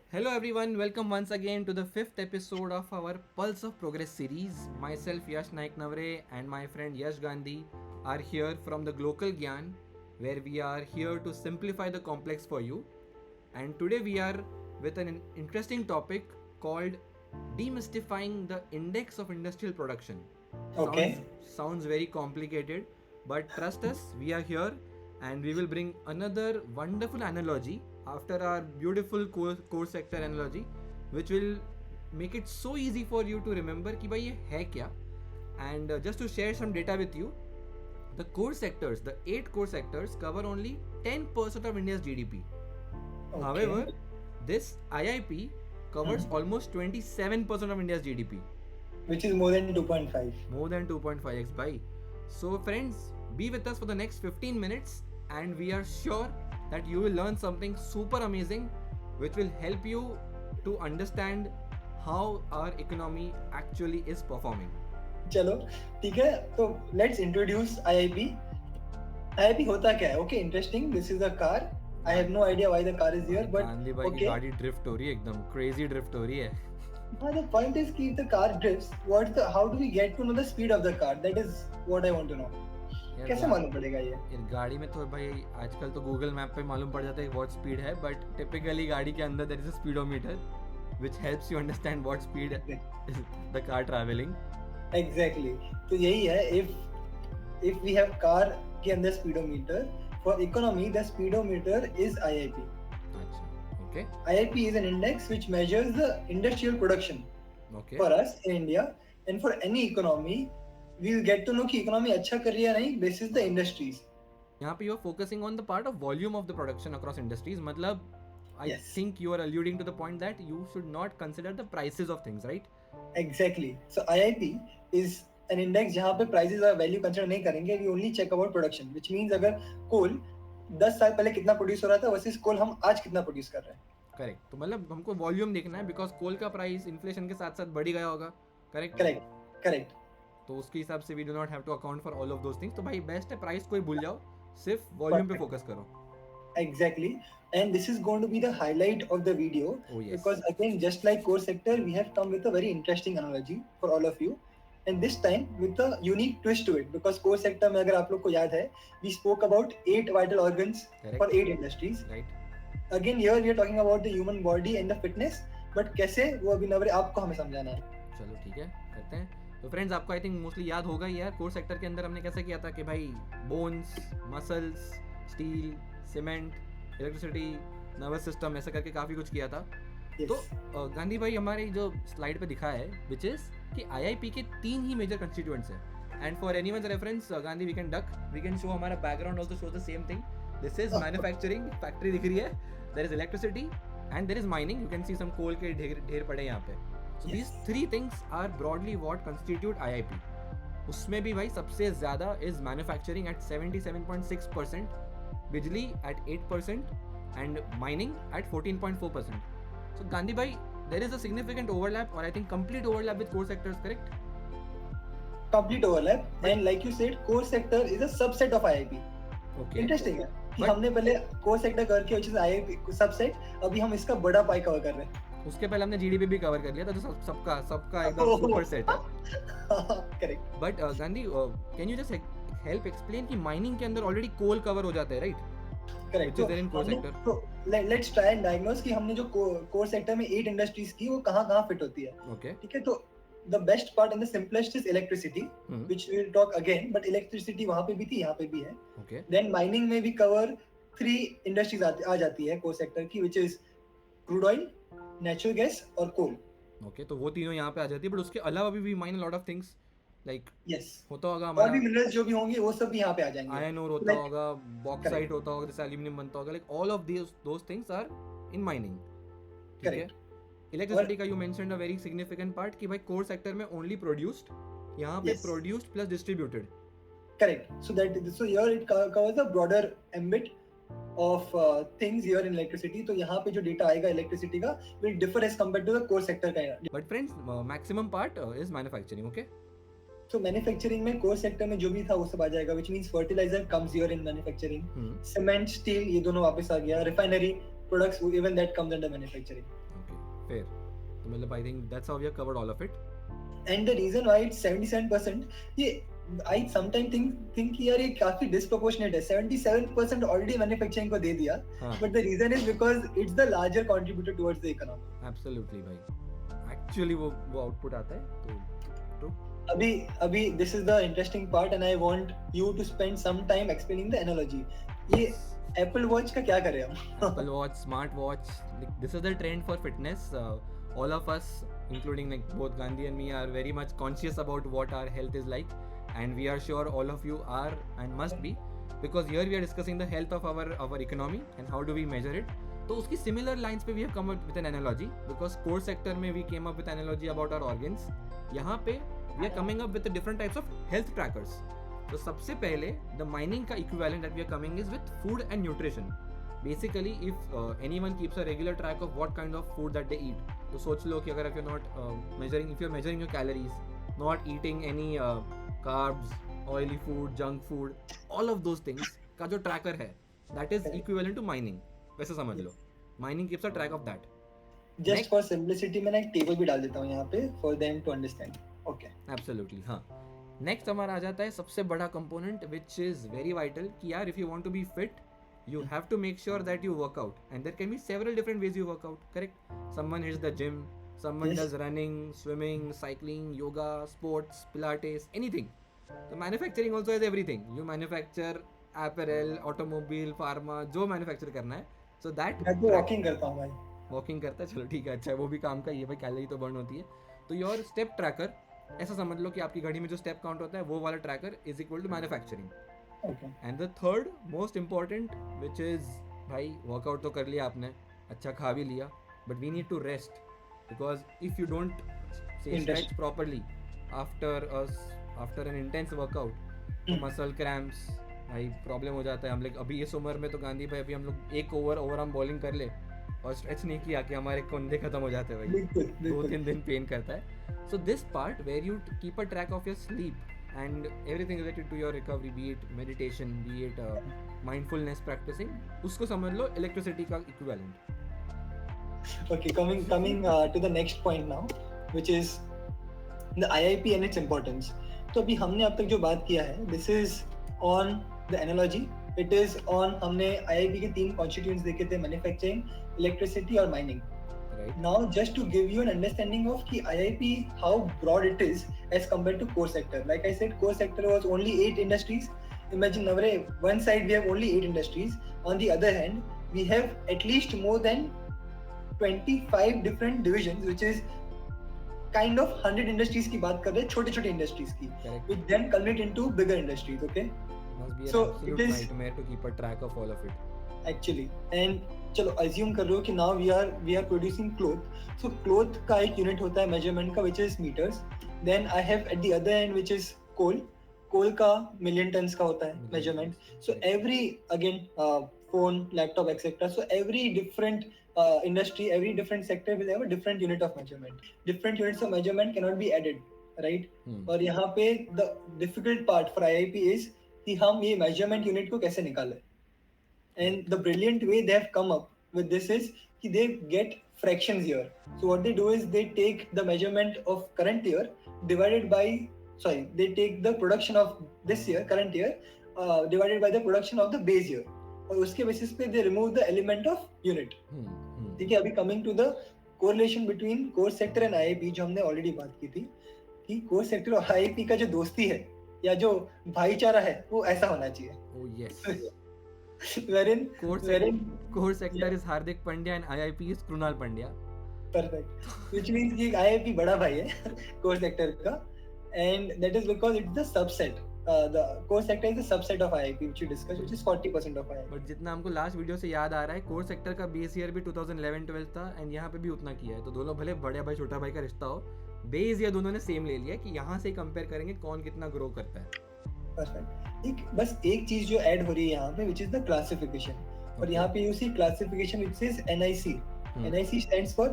Hello everyone, welcome once again to the fifth episode of our Pulse of Progress series. Myself Yash Naik Navre and my friend Yash Gandhi are here from the Global Gyan, where we are here to simplify the complex for you. And today we are with an interesting topic called demystifying the index of industrial production. Sounds Okay. sounds very complicated, but trust us, we are here and we will bring another wonderful analogy after our beautiful core sector analogy, which will make it so easy for you to remember कि भाई ये है क्या. And just to share some data with you, the core sectors, the 8 core sectors cover only 10% of India's GDP. Okay. However, this IIP covers Hmm. almost 27% of India's GDP, Which is more than 2.5. more than 2.5x by. So, friends, be with us for the next 15 minutes, and we are sure that you will learn something super amazing which will help you to understand how our economy actually is performing. चलो ठीक है तो let's introduce IIP. IIP होता क्या है? Okay, interesting. This is a car. I have no idea why the car is here but Gandhi भाई की okay. गाड़ी ड्रिफ्ट हो रही है, एकदम क्रेजी ड्रिफ्ट हो रही है. हाँ, द पॉइंट इज कि the car drifts. What's the how do we get to know the speed of the car? That is what I want to know. यार कैसे मालूम पड़ेगा ये? गाड़ी में तो भाई आजकल तो गूगल मैप पे मालूम पड़ जाता है व्हाट स्पीड है, बट टिपिकली गाड़ी के अंदर there is a speedometer which helps you understand what speed is the car traveling. Exactly. तो यही है. इफ वी हैव कार के अंदर speedometer, for economy the speedometer is IIP. अच्छा, okay, IIP is an index which measures the industrial production okay. for us in India, and for any economy we'll get to know कि economy अच्छा कर रही है नहीं basis the industries. यहाँ पे you are focusing on the part of volume of the production across industries. मतलब I Yes, think you are alluding to the point that you should not consider the prices of things, right? exactly. So IIP is an index जहाँ पे prices और value consider नहीं करेंगे. We only check about production, which means अगर coal 10 साल पहले कितना produce हो रहा था वर्सेस कोल हम आज कितना प्रोड्यूस कर रहे हैं. करेक्ट. तो मतलब हमको वॉल्यूम देखना है बिकॉज कोल का प्राइस इन्फ्लेशन के साथ साथ बढ़ी गया होगा. करेक्ट. Correct correct. तो उसके हिसाब से we do not have to account for all of those things. तो भाई बेस्ट है प्राइस को ही भूल जाओ, सिर्फ वॉल्यूम पे फोकस करो. Exactly. And this is going to be the highlight of the video. Oh yes. Because again, just like core sector, we have come with a very interesting analogy for all of you. And this time with a unique twist to it. Because core sector में अगर आप लोग को याद है, we spoke about 8 vital organs. Correct. For 8 industries. Right. Again, here we are talking about the human body and the fitness. But कैसे वो अभी नवरे आपको हमें समझाना है. चलो ठीक है, करते हैं. तो फ्रेंड्स, आपको आई थिंक मोस्टली याद होगा ही यार, कोर सेक्टर के अंदर हमने कैसे किया था कि भाई bones, muscles, steel, cement, electricity, nervous system, ऐसा करके काफ़ी कुछ किया था. Yes. तो गांधी भाई हमारी जो स्लाइड पे दिखा है विच इज़ कि आईआईपी के 3 ही मेजर कंस्टिट्यूएंट्स हैं. And for anyone's reference Gandhi, we can show हमारा background also show the same thing. This is manufacturing, factory दिख रही है. There is electricity and there is mining. You can see some coal के ढेर पड़े यहाँ पे. So these 3 things are broadly what constitute IIP. उसमें भी भाई सबसे ज़्यादा इज मैन्युफैक्चरिंग एट 77.6%, बिजली eight 8% and mining at 14.4%. So Gandhi bhai, there is a significant overlap, or I think complete overlap with core sectors, correct? Complete overlap. And like you said, core sector is a subset of IIP. Okay. Interesting है कि But- हमने पहले core sector करके which is IIP subset, अभी हम इसका बड़ा पाई cover कर रहे हैं. उसके पहले हमने जीडीपी भी कवर कर लिया था, जो सबका एकदम सुपर सेट है. Correct. But Gandhi, can you just help explain कि माइनिंग के अंदर ऑलरेडी कोल कवर हो जाता है, right? Correct. Which is there in core sector. तो लेट्स ट्राई एंड डायग्नोज कि हमने जो कोर सेक्टर में 8 इंडस्ट्रीज की वो कहाँ फिट होती है. ओके. ठीक है. तो the best part and the simplest is electricity, which we will talk again. But electricity वहां पे भी थी, यहाँ पे भी है. ओके. देन माइनिंग में भी कवर 3 इंडस्ट्रीज आ जाती है कोर सेक्टर की, which is crude oil, natural gas और कोल. ओके. तो वो तीनों यहाँ पे आ जाती है, बट उसके अलावा भी we mine a lot of things like yes. होता होगा और हमारा भी मिनरल्स जो भी होंगे वो सब भी यहाँ पे आ जाएंगे. आयरन ओर होता होगा, बॉक्साइट होता होगा, जैसे एल्यूमिनियम बनता होगा. Like all of those things are in mining. ठीक है. इलेक्ट्रिसिटी का you mentioned a very significant part कि भाई कोर सेक्टर में ओनली प्रोड्यूस्ड, यहाँ पे produced plus distributed. Correct. So here it covers the broader ambit of things here in electricity. तो यहाँ पे जो डेटा आएगा इलेक्ट्रिसिटी का will differ as compared to the core sector का. But friends, maximum part is manufacturing. Okay. So manufacturing में core sector में जो भी था वो सब आ जाएगा, which means fertiliser comes here in manufacturing. Cement, steel, ये दोनों वापस आ गया. Refinery products, even that comes under manufacturing. fair. तो मतलब I think that's how we have covered all of it. And the reason why it's 77%, ये I sometimes think कि यार ये काफी disproportionate है. 77% already manufacturing को दे दिया, but the reason is because it's the larger contributor towards the economy. Absolutely भाई. Actually वो output आता है तो अभी this is the interesting part and I want you to spend some time explaining the analogy. ये Apple Watch का क्या करें हम? Apple Watch, smart watch, this is the trend for fitness. All of us, including like both Gandhi and me, are very much conscious about what our health is like, and we are sure all of you are and must be, because here we are discussing the health of our economy and how do we measure it. तो उसकी similar lines पे we have come up with an analogy, because core sector में we came up with analogy about our organs. यहाँ पे we are coming up with the different types of health trackers. तो सबसे पहले the mining का equivalent that we are coming is with food and nutrition. Basically, if anyone keeps a regular track of what kind of food that they eat, तो सोच लो कि अगर if you're not measuring your calories, not eating any carbs, oily food, junk food, all of those things का जो tracker है, that is equivalent to mining. वैसे समझ लो, mining keeps a track of that. Just for simplicity मैं एक table भी डाल देता हूँ यहाँ पे for them to understand. Okay. Absolutely, हाँ. Next हमारा आ जाता है सबसे बड़ा component which is very vital कि यार if you want to be fit, you have to make sure that you work out, and there can be several different ways you work out, correct? Someone hits the gym, someone does running, swimming, cycling, yoga, sports, pilates, anything. So manufacturing also has everything. You manufacture apparel, automobile, pharma, जो manufacture करना है, so that मैं तो walking करता हूँ भाई. Walking करता है, चलो ठीक है, अच्छा है, वो भी काम का ही है भाई, कैलोरी तो बर्न होती है. तो your step tracker, ऐसा समझ लो कि आपकी घड़ी में जो स्टेप काउंट होता है वो वाला tracker is equal to manufacturing. And the third most important which is, भाई वर्कआउट तो कर लिया आपने, अच्छा खा भी लिया, but we need to rest, because if you don't stretch properly after an intense workout, तो मसल क्रैम्प्स भाई प्रॉब्लम हो जाता है. हम लोग अभी इस उम्र में तो गांधी भाई अभी हम लोग एक ओवर आर्म बॉलिंग कर ले और स्ट्रेच नहीं किया कि हमारे कंधे खत्म हो जाते हैं भाई, 2-3 दिन पेन करता है. So this part where you keep a track of your sleep and everything related to your recovery, be it meditation, be it mindfulness practicing, उसको समझ लो electricity का equivalent. Okay, coming to the next point now, which is the IIP and its importance. तो अभी हमने अब तक जो बात किया है, this is on the analogy. It is on हमने IIP के 3 constituents देखे थे, manufacturing, electricity और mining. Right. Now, just to give you an understanding of ki IIP, how broad it is as compared to core sector. Like I said, core sector was only 8 industries. Imagine, Navre, one side we have only 8 industries. On the other hand, we have at least more than 25 different divisions, which is kind of 100 industries की बात कर रहे हैं, छोटे-छोटे industries की, which then culminate into bigger industries. Okay. Must be an absolute nightmare to keep a track of all of it. Actually, and चलो assume कर लो कि now we are producing cloth. So cloth का एक unit होता है measurement का, which is meters. Then I have at the other end which is coal. Coal का million tons का होता है measurement. So every again phone, laptop, etc. So every different industry, every different sector will have a different unit of measurement. Different units of measurement cannot be added, right? और यहाँ पे the difficult part for IIP is कि हम ये measurement unit को कैसे निकालें. And the brilliant way they have come up with this is कि they get fractions here. So what they do is they take the measurement of current year divided by, they take the production of this year, current year, divided by the production of the base year. और उसके basis पे they remove the element of unit. ठीक है, अभी coming to the correlation between core sector and IIP जो हमने already बात की थी कि core sector और IIP का जो दोस्ती है या जो भाईचारा है वो ऐसा होना चाहिए. Oh yes. wherein core sector is Hardik Pandya and IIP is Krunal Pandya. Perfect. Which means कि IIP बड़ा भाई है core sector का, and that is because it's the subset. The core sector is the subset of IIP which we discussed, which is 40% of IIP. But जितना हमको last video से याद आ रहा है, core sector का base year भी 2011-12 था and यहाँ पे भी उतना किया है. तो दोनों भले बड़े भाई छोटा भाई का रिश्ता हो, base year दोनों ने सेम ले लिया कि यहाँ से कंपेयर करेंगे कौन कितना ग्रो करता है. Perfect. बस एक चीज जो ऐड हो रही है यहाँ पे, which is the classification. और यहाँ पे you see classification which is NIC. NIC stands for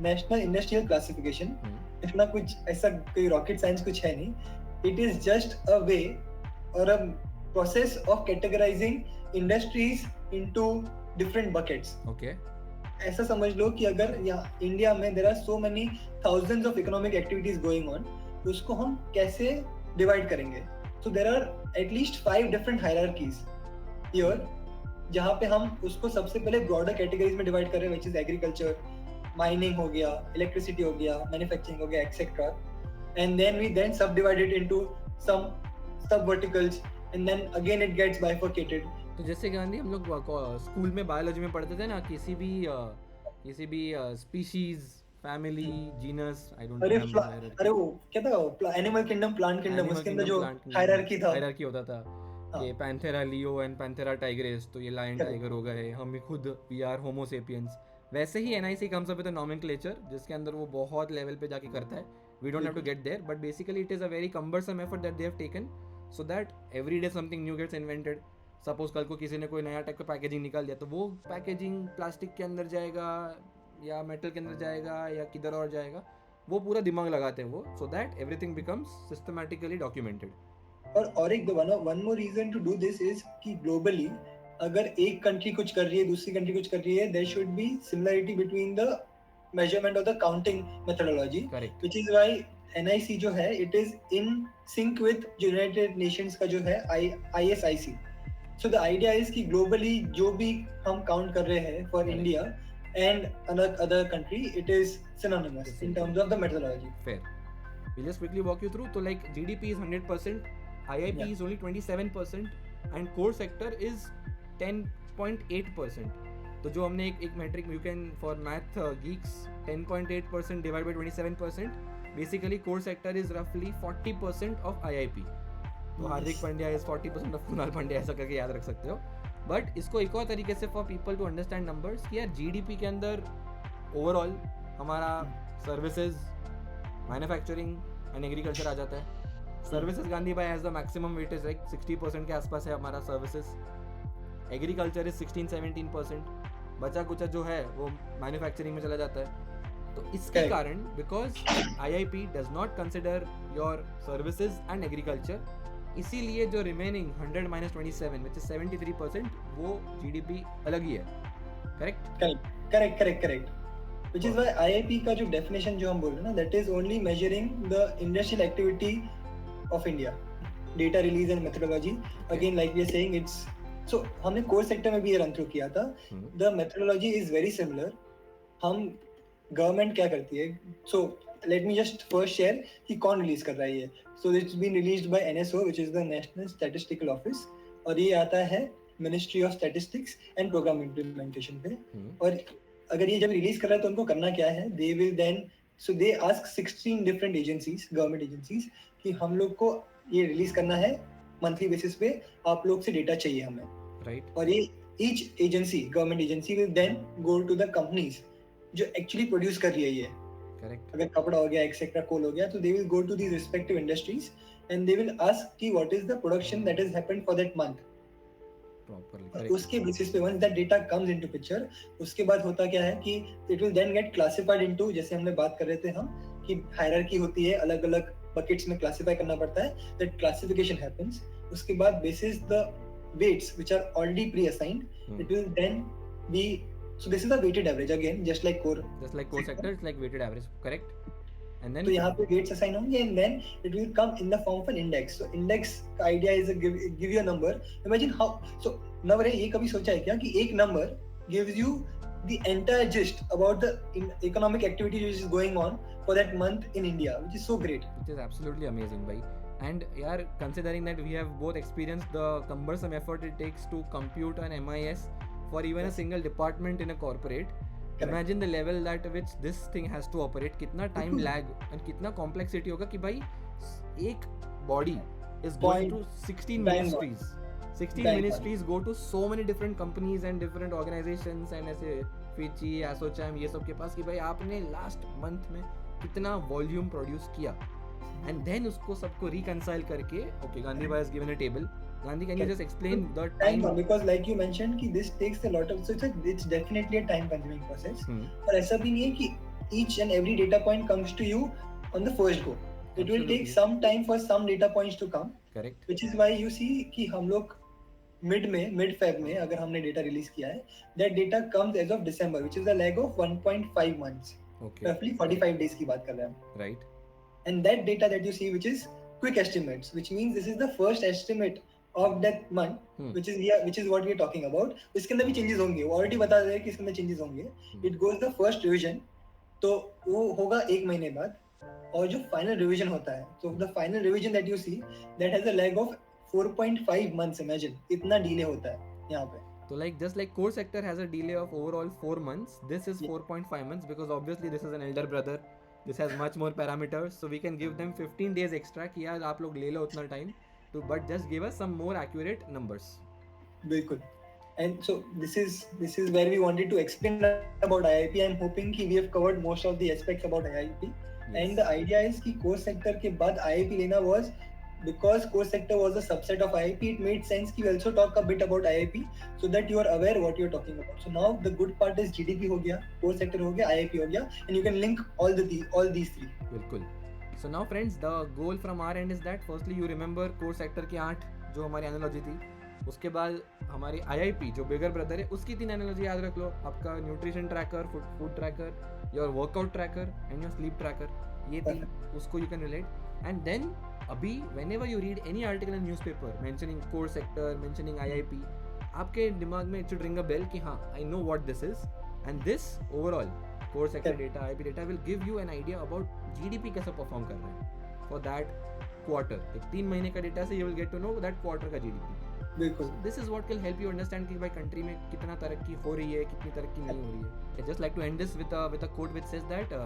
National Industrial Classification. इतना कुछ ऐसा कोई rocket science कुछ है नहीं. It is just a way or a process of categorizing industries into different buckets. Okay. ऐसा समझ लो कि अगर यहाँ इंडिया में there are so many thousands of economic activities going on, तो उसको हम कैसे डिवाइड करेंगे? So there are at least 5 different hierarchies here, जहाँ पे हम उसको सबसे पहले ब्रॉडर कैटेगरीज में डिवाइड कर रहे हैं, व्हिच इज एग्रीकल्चर, माइनिंग हो गया, इलेक्ट्रिसिटी हो गया, मैन्युफैक्चरिंग हो गया, etcetera, and then we then sub divided into some sub verticals, and then again it gets bifurcated. तो जैसे गांधी हम लोग स्कूल में बायोलॉजी में पढ़ते थे ना, किसी भी species, family, genus, I don't remember, अरे वो क्या था, एनिमल किंगडम, प्लांट किंगडम, उसके अंदर जो हायरार्की होता था कि Panthera leo and Panthera tigress, तो ये लायन टाइगर हो गए, हम भी खुद वी आर होमो सेपियंस. वैसे ही NIC comes up with a nomenclature जिसके अंदर वो बहुत लेवल पे जाके करता है. We don't have to get there, but basically it is a very cumbersome effort that they have taken so that every day something new gets invented. Suppose कल को किसी ने कोई नया टाइप का पैकेजिंग निकाल दिया, तो वो पैकेजिंग प्लास्टिक के अंदर जाएगा या मेटल के अंदर जाएगा या किधर और जाएगा, वो पूरा दिमाग लगाते हैं वो, so that everything becomes systematically documented. और एक one more reason to do this is कि ग्लोबली अगर एक कंट्री कुछ कर रही है, दूसरी कंट्री कुछ कर रही है, there should be similarity between the measurement of the counting methodology, which is why NIC जो है it is in sync with United Nations का जो है ISIC. So the idea is कि ग्लोबली जो भी हम काउंट कर रहे हैं for India and other country, it is synonymous in terms of the methodology. Fair. We'll just quickly walk you through. So like GDP is 100%, IIP is only 27%, and core sector is 10.8%. तो जो हमने एक metric, you can for math geeks, 10.8% divided by 27%, basically core sector is roughly 40% of IIP. तो Hardik Pandya is 40% of Kunal Pandya, ऐसा करके याद रख सकते हो. बट इसको एक और तरीके से for people to understand numbers कि यार जीडीपी के अंदर ओवरऑल हमारा सर्विसेज, मैन्युफैक्चरिंग एंड एग्रीकल्चर आ जाता है. सर्विसेज गांधी भाई has the maximum weightage, like 60% के आसपास है हमारा सर्विसेज. Agriculture is 16-17%. बचा कुछ जो है वो मैन्युफैक्चरिंग में चला जाता है. तो इसके कारण because IIP does not consider your services and agriculture, इसीलिए जो रिमेनिंग 100 - 27 which is 73%, वो जीडीपी अलग ही है. Correct. which is why IIP का जो definition जो हम बोल रहे हैं ना, that is only measuring the industrial activity of India, data release and methodology. Again, like we are saying, it's so हमने core sector में भी ये run through किया था. The methodology is very similar. हम गवर्नमेंट क्या करती है, so let me just first share कि कौन रिलीज कर रहा है ये. So it's been released by NSO, which is the National Statistical Office, और ये आता है Ministry of Statistics and Program Implementation पे. और अगर ये जब रिलीज कर रहा है तो उनको करना क्या है, they will then, so they ask 16 different agencies, government agencies, कि हम लोग को ये रिलीज करना है मंथली बेसिस पे, आप लोग से डेटा चाहिए हमें, राइट. और ये each agency, government agency will then go to the companies जो एक्चुअली प्रोड्यूस कर रही है ये. Correct. अगर कपड़ा हो गया, एक्सेट्रा, कोल हो गया, तो they will go to these respective industries and they will ask कि what is the production that has happened for that month. Properly. Correct. उसके बेसिस पे once that data comes into picture, उसके बाद होता क्या है कि it will then get classified into, जैसे हमने बात कर रहे थे हम कि हायरार्की होती है, अलग अलग बकेट्स में क्लासिफाई करना पड़ता है. that classification happens. उसके बाद basis the weights which are already pre-assigned, it will then be, so this is the weighted average again, just like core sector, it's like weighted average, correct. And then तो यहाँ पे weights assign होंगे and then it will come in the form of an index. So index का idea is give you a number. Imagine how, so number है, ये कभी सोचा है क्या कि एक number gives you the entire gist about the economic activity which is going on for that month in India, which is so great. Which is absolutely amazing, bhai. And yaar, considering that we have both experienced the cumbersome effort it takes to compute an MIS for even a single department in a corporate. Correct. Imagine the level that which this thing has to operate, कितना time lag and कितना complexity होगा कि भाई एक body is going to 16 ministries. 16 ministries go to so many different companies and different organizations and ऐसे FICCI, ASSOCHAM, ये सब के पास कि भाई आपने last month में कितना volume produce किया, and then उसको सबको reconcile करके, okay, Gandhi bhai has given a table. Gandhi, can you just explain the time? Because like you mentioned कि this takes a lot of, so it's definitely a time consuming process. और ऐसा भी नहीं है कि each and every data point comes to you on the first go. It will take some time for some data points to come. Correct. Which is why you see कि हम लोग mid Feb में अगर हमने data release किया है, that data comes as of December, which is a lag of 1.5 months, Okay. रफली 45 days की बात कर रहे हैं हम. Right. And that data that you see, which is quick estimates, which means this is the first estimate of that month, which is what we are talking about. इसके अंदर भी changes होंगे, वो already बता रहे हैं कि इसके अंदर changes होंगे. It goes the first revision, तो वो होगा एक महीने बाद, और जो final revision होता है, so the final revision that you see, that has a lag of 4.5 months. Imagine इतना delay होता है यहाँ पे. So like just like core sector has a delay of overall 4 months, this is 4.5 months because obviously this is an elder brother. This has much more parameters, so we can give them 15 days extra कि यार आप लोग ले लो उतना time to, but just give us some more accurate numbers. बिल्कुल. And so this is where we wanted to explain about IIP. I'm hoping कि we have covered most of the aspects about IIP. Yes. And the idea is कि core sector के बाद IIP लेना was because core sector was a subset of IIP. It made sense कि we also talk a bit about IIP so that you are aware what you're talking about. So now the good part is GDP हो गया, core sector हो गया, IIP हो गया, and you can link all these three. बिल्कुल. So now friends, the goal from our end is that firstly you remember core sector की 8 जो हमारी एनालॉजी थी, उसके बाद हमारी IIP जो बिगर ब्रदर है उसकी 3 एनालॉजी याद रख लो. आपका nutrition tracker, food tracker, your workout tracker and your sleep tracker, ये 3 उसको you can relate. And then अभी whenever you read any article in newspaper mentioning core sector, mentioning IIP, आपके दिमाग में it should ring a bell कि हाँ I know what this is, and this overall core sector data, IIP data will give you an idea about GDP कैसा perform कर रहा है for that quarter. एक 3 महीने का डेटा से you will get to know that quarter का GDP. बिल्कुल. This is what will help you understand कि भाई कंट्री में कितना तरक्की हो रही है, कितनी तरक्की नहीं हो रही है. I just like to end this with a quote which says that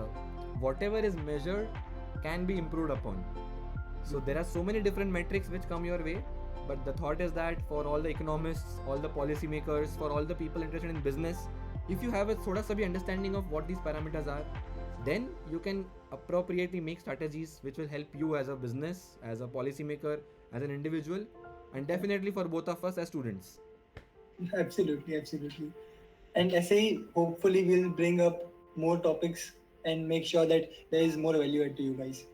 whatever is measured can be improved upon. So there are so many different metrics which come your way, but the thought is that for all the economists, all the policy makers, for all the people interested in business, if you have a thoda sa bhi understanding of what these parameters are, then you can appropriately make strategies which will help you as a business, as a policy maker, as an individual, and definitely for both of us as students. Absolutely. And ऐसे ही hopefully we'll bring up more topics and make sure that there is more value add to you guys.